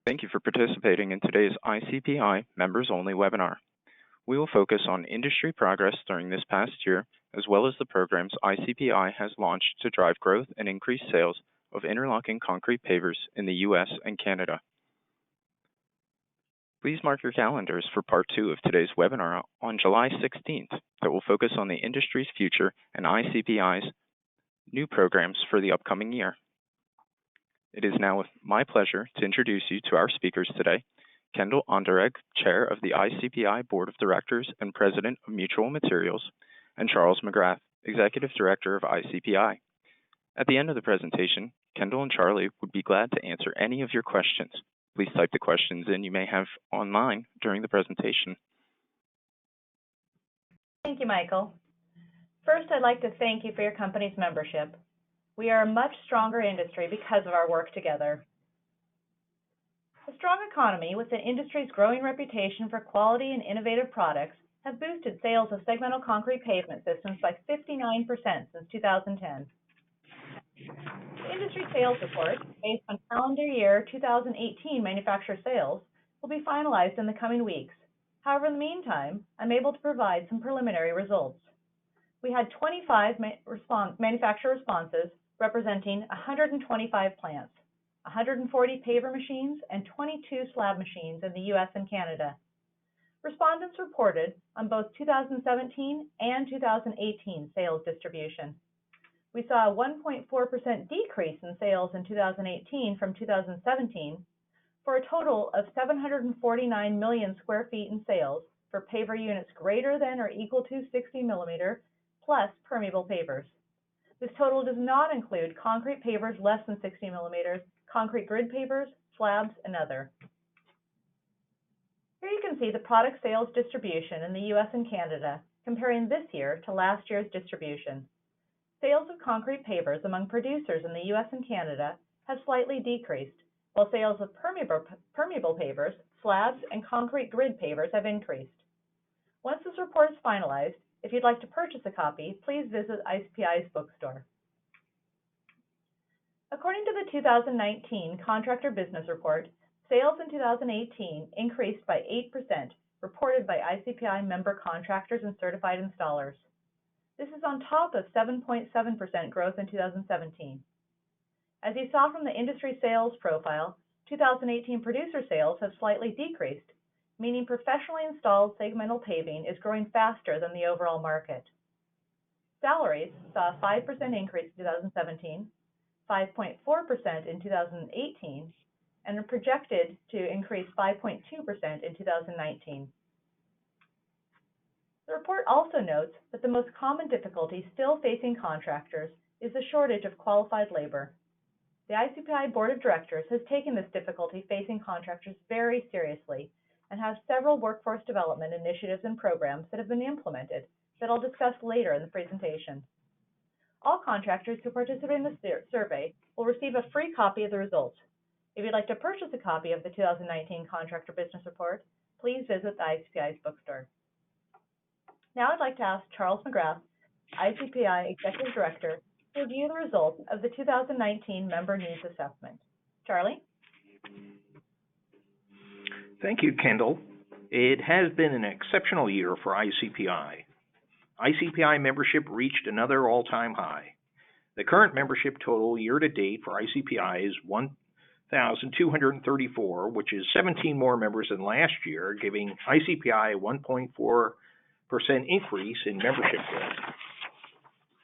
Thank you for participating in today's ICPI members-only webinar. We will focus on industry progress during this past year, as well as the programs ICPI has launched to drive growth and increase sales of interlocking concrete pavers in the U.S. and Canada. Please mark your calendars for part 2 of today's webinar on July 16th that will focus on the industry's future and ICPI's new programs for the upcoming year. It is now my pleasure to introduce you to our speakers today, Kendall Anderegg, Chair of the ICPI Board of Directors and President of Mutual Materials, and Charles McGrath, Executive Director of ICPI. At the end of the presentation, Kendall and Charlie would be glad to answer any of your questions. Please type the questions in you may have online during the presentation. Thank you, Michael. First, I'd like to thank you for your company's membership. We are a much stronger industry because of our work together. A strong economy with the industry's growing reputation for quality and innovative products have boosted sales of segmental concrete pavement systems by 59% since 2010. The industry sales report, based on calendar year 2018 manufacturer sales, will be finalized in the coming weeks. However, in the meantime, I'm able to provide some preliminary results. We had 25 manufacturer responses representing 125 plants, 140 paver machines, and 22 slab machines in the U.S. and Canada. Respondents reported on both 2017 and 2018 sales distribution. We saw a 1.4% decrease in sales in 2018 from 2017 for a total of 749 million square feet in sales for paver units greater than or equal to 60 millimeter plus permeable pavers. This total does not include concrete pavers less than 60 millimeters, concrete grid pavers, slabs, and other. Here you can see the product sales distribution in the U.S. and Canada, comparing this year to last year's distribution. Sales of concrete pavers among producers in the U.S. and Canada have slightly decreased, while sales of permeable pavers, slabs, and concrete grid pavers have increased. Once this report is finalized, if you'd like to purchase a copy, please visit ICPI's bookstore. According to the 2019 Contractor Business Report, sales in 2018 increased by 8%, reported by ICPI member contractors and certified installers. This is on top of 7.7% growth in 2017. As you saw from the industry sales profile, 2018 producer sales have slightly decreased, meaning professionally installed segmental paving is growing faster than the overall market. Salaries saw a 5% increase in 2017, 5.4% in 2018, and are projected to increase 5.2% in 2019. The report also notes that the most common difficulty still facing contractors is the shortage of qualified labor. The ICPI Board of Directors has taken this difficulty facing contractors very seriously and has several workforce development initiatives and programs that have been implemented that I'll discuss later in the presentation. All contractors who participate in the survey will receive a free copy of the results. If you'd like to purchase a copy of the 2019 Contractor Business Report, please visit the ICPI's bookstore. Now I'd like to ask Charles McGrath, ICPI Executive Director, to review the results of the 2019 Member Needs Assessment. Charlie? Thank you, Kendall. It has been an exceptional year for ICPI. ICPI membership reached another all-time high. The current membership total year-to-date for ICPI is 1,234, which is 17 more members than last year, giving ICPI a 1.4% increase in membership growth.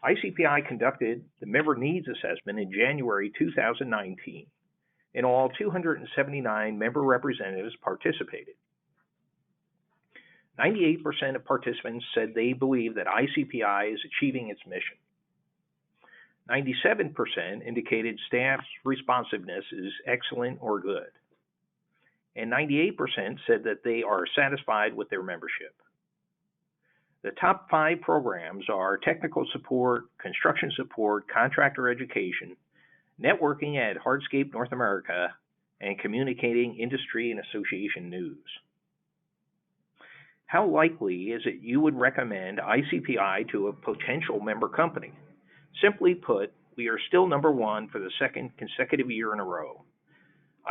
ICPI conducted the Member Needs Assessment in January 2019. In all, 279 member representatives participated. 98% of participants said they believe that ICPI is achieving its mission. 97% indicated staff's responsiveness is excellent or good. And 98% said that they are satisfied with their membership. The top 5 programs are technical support, construction support, contractor education, networking at Artscape North America, and communicating industry and association news. How likely is it you would recommend ICPI to a potential member company? Simply put, we are still number 1 for the second consecutive year in a row.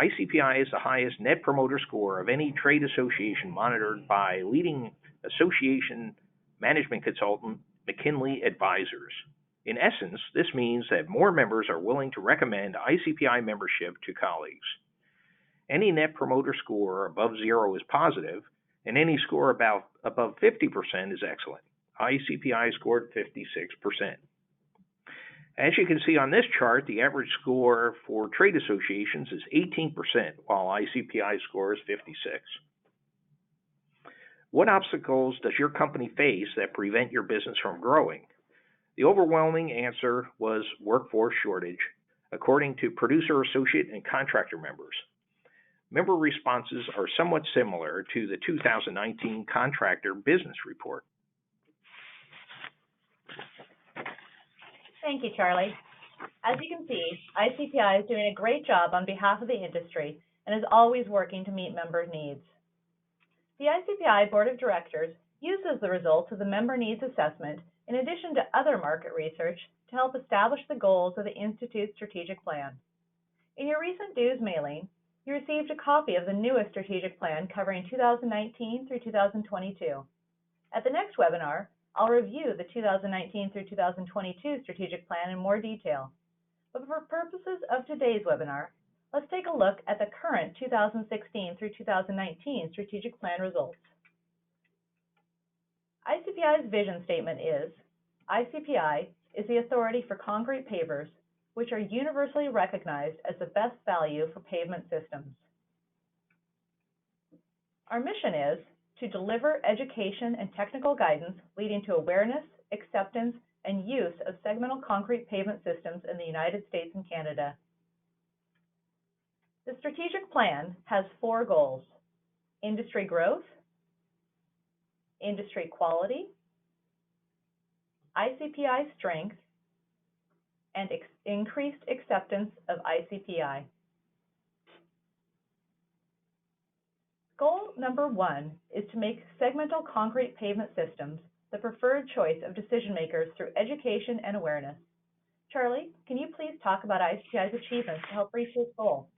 ICPI is the highest net promoter score of any trade association monitored by leading association management consultant McKinley Advisors. In essence, this means that more members are willing to recommend ICPI membership to colleagues. Any net promoter score above 0 is positive, and any score above 50% is excellent. ICPI scored 56%. As you can see on this chart, the average score for trade associations is 18%, while ICPI scores 56. What obstacles does your company face that prevent your business from growing? The overwhelming answer was workforce shortage, according to producer, associate, and contractor members. Member responses are somewhat similar to the 2019 Contractor Business Report. Thank you, Charlie. As you can see, ICPI is doing a great job on behalf of the industry and is always working to meet member needs. The ICPI Board of Directors uses the results of the Member Needs Assessment in addition to other market research to help establish the goals of the Institute's strategic plan. In your recent dues mailing, you received a copy of the newest strategic plan covering 2019 through 2022. At the next webinar, I'll review the 2019 through 2022 strategic plan in more detail. But for purposes of today's webinar, let's take a look at the current 2016 through 2019 strategic plan results. ICPI's vision statement is, ICPI is the authority for concrete pavers, which are universally recognized as the best value for pavement systems. Our mission is to deliver education and technical guidance leading to awareness, acceptance, and use of segmental concrete pavement systems in the United States and Canada. The strategic plan has 4 goals: industry growth, industry quality, ICPI strength, and increased acceptance of ICPI. Goal number 1 is to make segmental concrete pavement systems the preferred choice of decision makers through education and awareness. Charlie, can you please talk about ICPI's achievements to help reach this goal?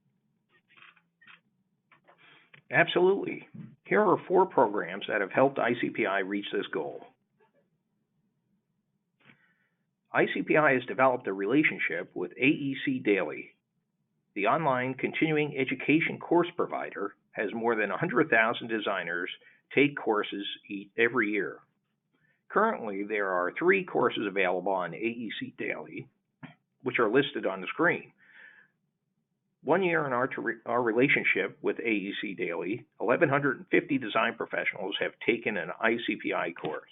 Absolutely. Here are 4 programs that have helped ICPI reach this goal. ICPI has developed a relationship with AEC Daily. The online continuing education course provider has more than 100,000 designers take courses every year. Currently, there are 3 courses available on AEC Daily, which are listed on the screen. 1 year in our relationship with AEC Daily, 1,150 design professionals have taken an ICPI course.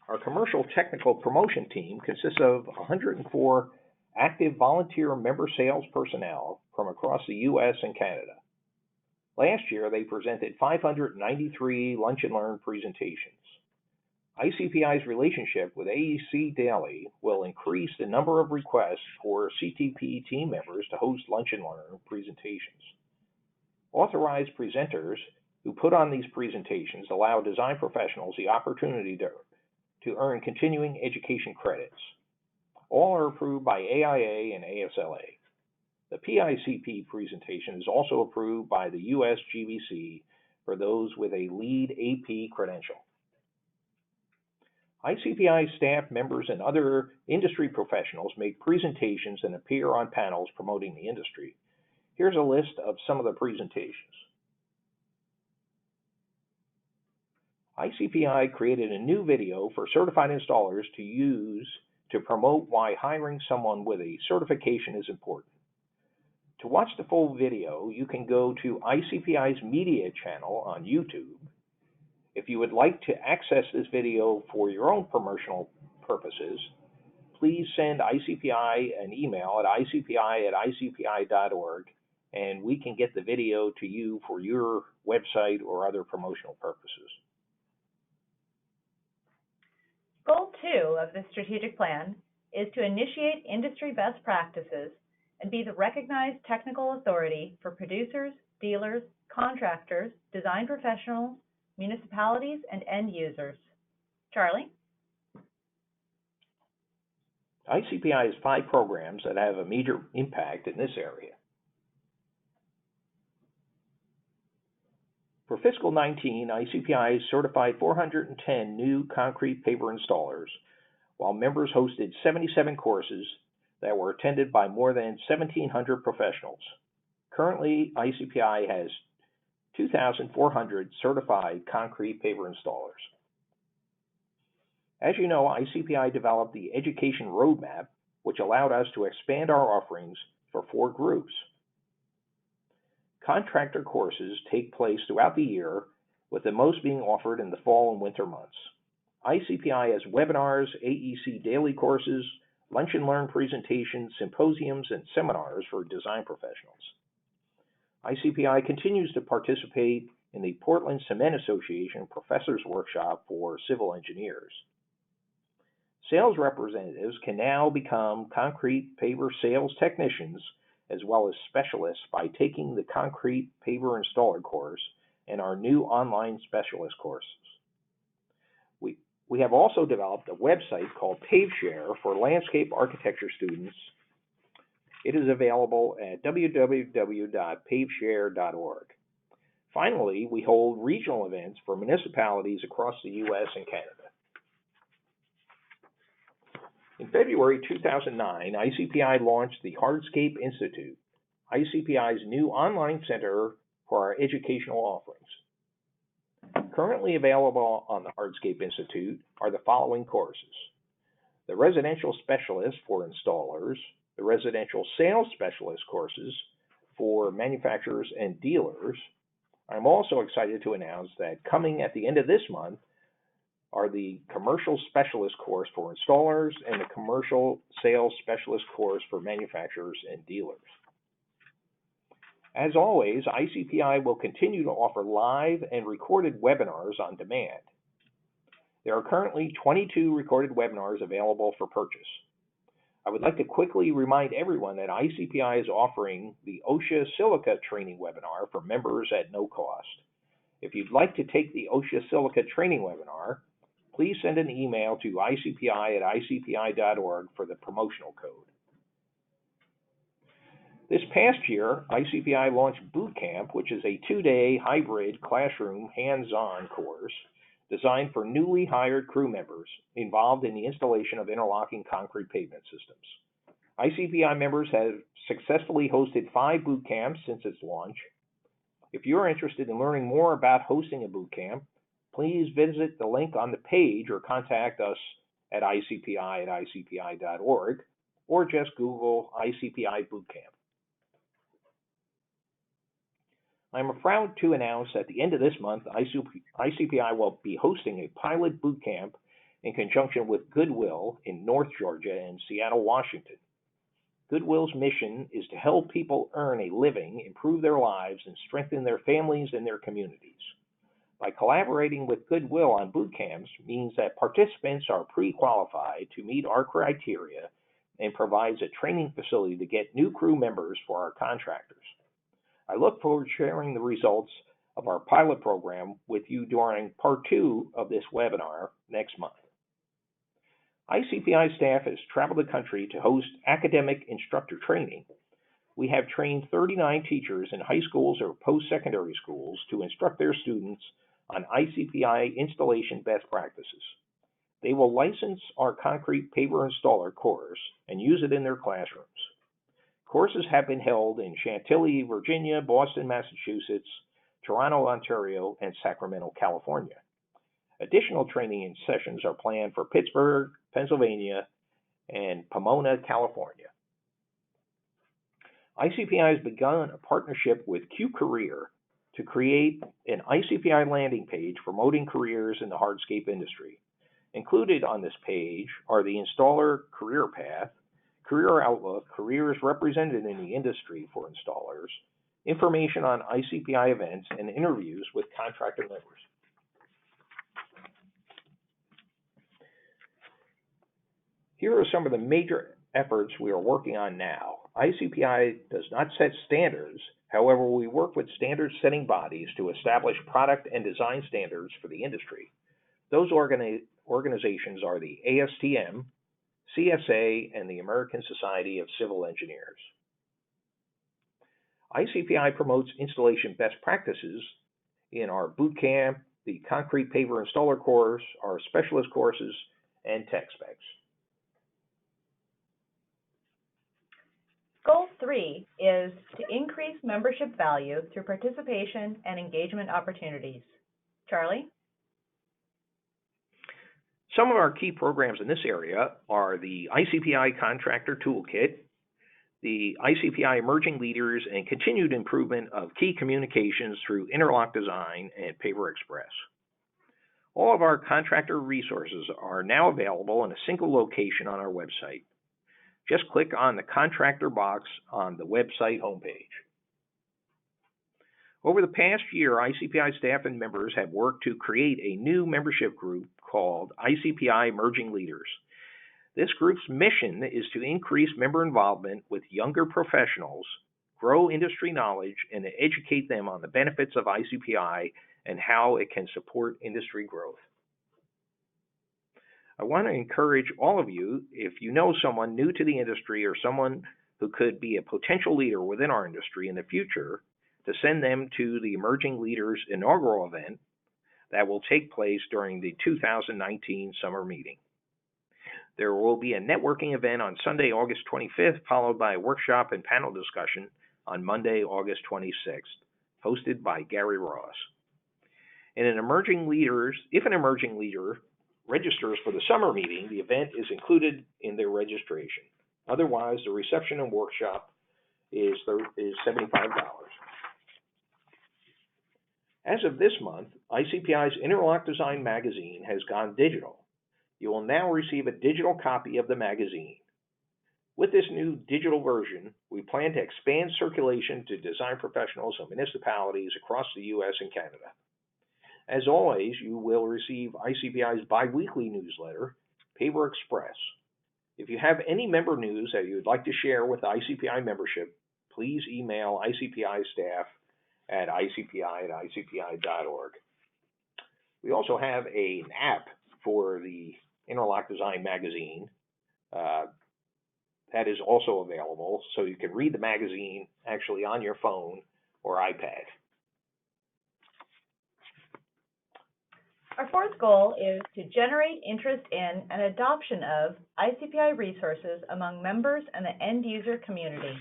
Our commercial technical promotion team consists of 104 active volunteer member sales personnel from across the U.S. and Canada. Last year, they presented 593 Lunch and Learn presentations. ICPI's relationship with AEC Daily will increase the number of requests for CTP team members to host Lunch and Learn presentations. Authorized presenters who put on these presentations allow design professionals the opportunity to earn continuing education credits. All are approved by AIA and ASLA. The PICP presentation is also approved by the US GBC for those with a lead AP credential. ICPI staff members and other industry professionals make presentations and appear on panels promoting the industry. Here's a list of some of the presentations. ICPI created a new video for certified installers to use to promote why hiring someone with a certification is important. To watch the full video, you can go to ICPI's media channel on YouTube. If you would like to access this video for your own promotional purposes, please send ICPI an email at icpi@icpi.org, and we can get the video to you for your website or other promotional purposes. Goal 2 of the strategic plan is to initiate industry best practices and be the recognized technical authority for producers, dealers, contractors, design professionals, municipalities, and end users. Charlie? ICPI has 5 programs that have a major impact in this area. For fiscal 19, ICPI certified 410 new concrete paver installers, while members hosted 77 courses that were attended by more than 1,700 professionals. Currently, ICPI has 2,400 certified concrete paver installers. As you know, ICPI developed the Education Roadmap, which allowed us to expand our offerings for 4 groups. Contractor courses take place throughout the year, with the most being offered in the fall and winter months. ICPI has webinars, AEC daily courses, lunch and learn presentations, symposiums, and seminars for design professionals. ICPI continues to participate in the Portland Cement Association Professors Workshop for Civil Engineers. Sales representatives can now become concrete paver sales technicians as well as specialists by taking the concrete paver installer course and our new online specialist courses. We have also developed a website called PaveShare for landscape architecture students. It is available at www.paveshare.org. Finally, we hold regional events for municipalities across the U.S. and Canada. In February 2009, ICPI launched the Artscape Institute, ICPI's new online center for our educational offerings. Currently available on the Artscape Institute are the following courses: the Residential Specialist for Installers, the Residential Sales Specialist courses for manufacturers and dealers. I'm also excited to announce that coming at the end of this month are the Commercial Specialist course for installers and the Commercial Sales Specialist course for manufacturers and dealers. As always, ICPI will continue to offer live and recorded webinars on demand. There are currently 22 recorded webinars available for purchase. I would like to quickly remind everyone that ICPI is offering the OSHA Silica training webinar for members at no cost. If you'd like to take the OSHA Silica training webinar, please send an email to icpi@icpi.org for the promotional code. This past year, ICPI launched Bootcamp, which is a 2-day hybrid classroom hands-on course designed for newly hired crew members involved in the installation of interlocking concrete pavement systems. ICPI members have successfully hosted 5 boot camps since its launch. If you're interested in learning more about hosting a boot camp, please visit the link on the page or contact us at icpi@icpi.org or just Google ICPI Bootcamp. I'm proud to announce at the end of this month, ICPI will be hosting a pilot boot camp in conjunction with Goodwill in North Georgia and Seattle, Washington. Goodwill's mission is to help people earn a living, improve their lives, and strengthen their families and their communities. By collaborating with Goodwill on boot camps means that participants are pre-qualified to meet our criteria and provides a training facility to get new crew members for our contractors. I look forward to sharing the results of our pilot program with you during part 2 of this webinar next month. ICPI staff has traveled the country to host academic instructor training. We have trained 39 teachers in high schools or post-secondary schools to instruct their students on ICPI installation best practices. They will license our concrete paver installer course and use it in their classrooms. Courses have been held in Chantilly, Virginia, Boston, Massachusetts, Toronto, Ontario, and Sacramento, California. Additional training sessions are planned for Pittsburgh, Pennsylvania, and Pomona, California. ICPI has begun a partnership with QCareer to create an ICPI landing page promoting careers in the hardscape industry. Included on this page are the installer career path, career outlook, careers represented in the industry for installers, information on ICPI events, and interviews with contractor members. Here are some of the major efforts we are working on now. ICPI does not set standards. However, we work with standard-setting bodies to establish product and design standards for the industry. Those organizations are the ASTM, CSA, and the American Society of Civil Engineers. ICPI promotes installation best practices in our Bootcamp, the Concrete Paver Installer course, our specialist courses, and tech specs. Goal 3 is to increase membership value through participation and engagement opportunities. Charlie? Some of our key programs in this area are the ICPI Contractor Toolkit, the ICPI Emerging Leaders, and continued improvement of key communications through Interlock Design and Paver Express. All of our contractor resources are now available in a single location on our website. Just click on the contractor box on the website homepage. Over the past year, ICPI staff and members have worked to create a new membership group called ICPI Emerging Leaders. This group's mission is to increase member involvement with younger professionals, grow industry knowledge, and educate them on the benefits of ICPI and how it can support industry growth. I want to encourage all of you, if you know someone new to the industry or someone who could be a potential leader within our industry in the future, to send them to the Emerging Leaders inaugural event that will take place during the 2019 summer meeting. There will be a networking event on Sunday, August 25th, followed by a workshop and panel discussion on Monday, August 26th, hosted by Gary Ross. If an emerging leader registers for the summer meeting, the event is included in their registration. Otherwise, the reception and workshop is $75. As of this month, ICPI's Interlock Design magazine has gone digital. You will now receive a digital copy of the magazine. With this new digital version, we plan to expand circulation to design professionals and municipalities across the U.S. and Canada. As always, you will receive ICPI's biweekly newsletter, Paver Express. If you have any member news that you would like to share with the ICPI membership, please email ICPI staff at icpi@icpi.org. We also have an app for the Interlock Design magazine that is also available, so you can read the magazine actually on your phone or iPad. Our fourth goal is to generate interest in and adoption of ICPI resources among members and the end user community.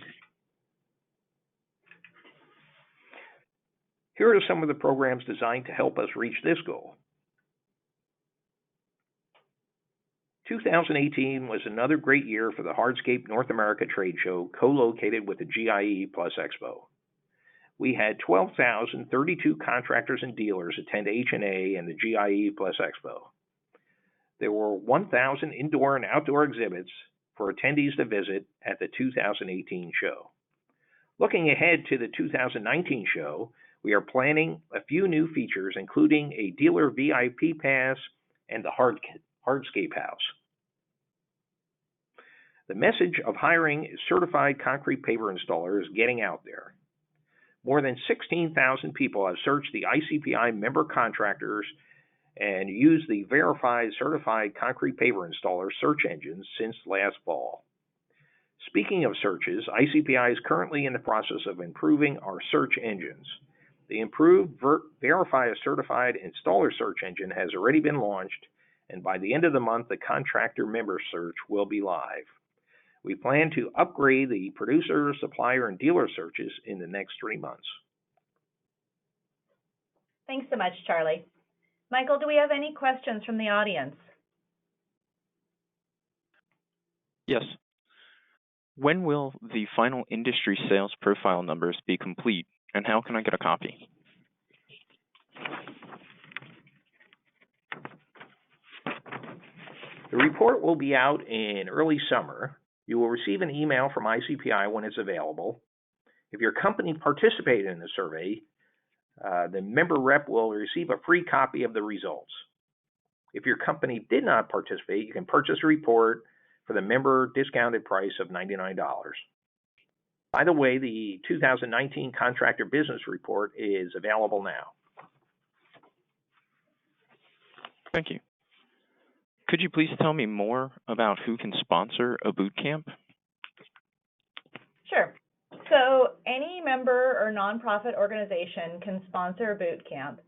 Here are some of the programs designed to help us reach this goal. 2018 was another great year for the Artscape North America trade show, co-located with the GIE Plus Expo. We had 12,032 contractors and dealers attend H&A and the GIE Plus Expo. There were 1,000 indoor and outdoor exhibits for attendees to visit at the 2018 show. Looking ahead to the 2019 show, we are planning a few new features, including a dealer VIP pass and the Hardscape House. The message of hiring a certified concrete paver installer is getting out there. More than 16,000 people have searched the ICPI member contractors and used the verified certified concrete paver installer search engine since last fall. Speaking of searches, ICPI is currently in the process of improving our search engines. The improved Verify a Certified Installer search engine has already been launched, and by the end of the month, the contractor member search will be live. We plan to upgrade the producer, supplier, and dealer searches in the next 3 months. Thanks so much, Charlie. Michael, do we have any questions from the audience? Yes. When will the final industry sales profile numbers be complete, and how can I get a copy? The report will be out in early summer. You will receive an email from ICPI when it's available. If your company participated in the survey, the member rep will receive a free copy of the results. If your company did not participate, you can purchase a report for the member discounted price of $99. By the way, the 2019 Contractor Business Report is available now. Thank you. Could you please tell me more about who can sponsor a boot camp? Sure. So any member or nonprofit organization can sponsor a boot camp,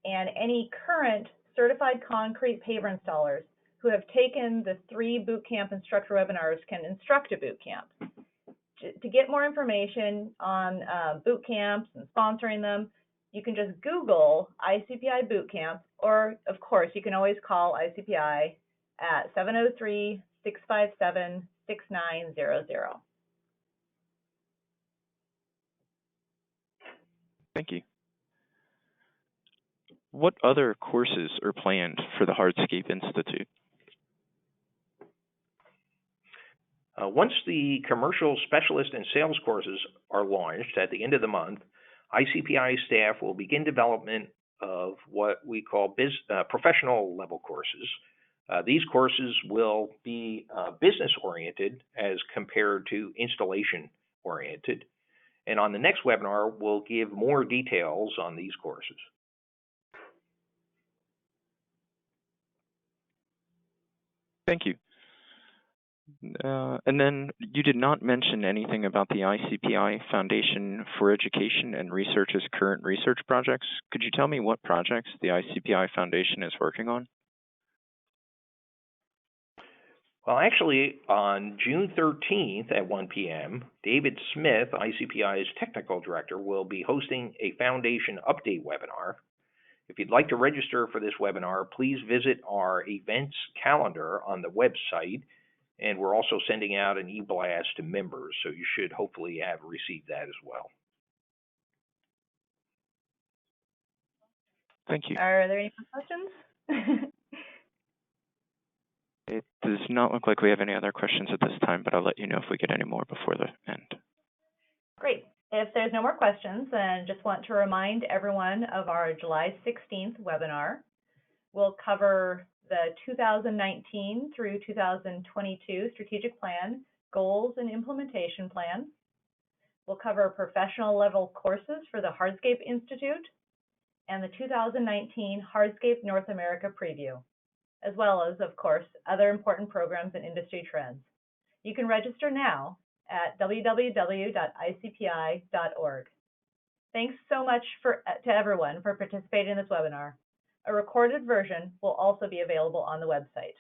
and any current certified concrete paver installers who have taken the 3 bootcamp instructor webinars can instruct a boot camp. To get more information on boot camps and sponsoring them, you can just Google ICPI Bootcamp, or of course, you can always call ICPI at 703-657-6900. Thank you. What other courses are planned for the Artscape Institute? Once the commercial specialist and sales courses are launched at the end of the month, ICPI staff will begin development of what we call professional level courses. These courses will be business oriented as compared to installation oriented. And on the next webinar, we'll give more details on these courses. Thank you. And then you did not mention anything about the ICPI Foundation for Education and Research's current research projects. Could you tell me what projects the ICPI Foundation is working on? Well, actually, on June 13th at 1 p.m., David Smith, ICPI's technical director, will be hosting a Foundation update webinar. If you'd like to register for this webinar, please visit our events calendar on the website, and we're also sending out an e-blast to members, so you should hopefully have received that as well. Thank you. Are there any more questions? It does not look like we have any other questions at this time, but I'll let you know if we get any more before the end. Great. If there's no more questions, then just want to remind everyone of our July 16th webinar. We'll cover the 2019 through 2022 strategic plan, goals and implementation plan. We'll cover professional level courses for the Artscape Institute and the 2019 Artscape North America preview, as well as, of course, other important programs and industry trends. You can register now at www.icpi.org. Thanks so much to everyone for participating in this webinar. A recorded version will also be available on the website.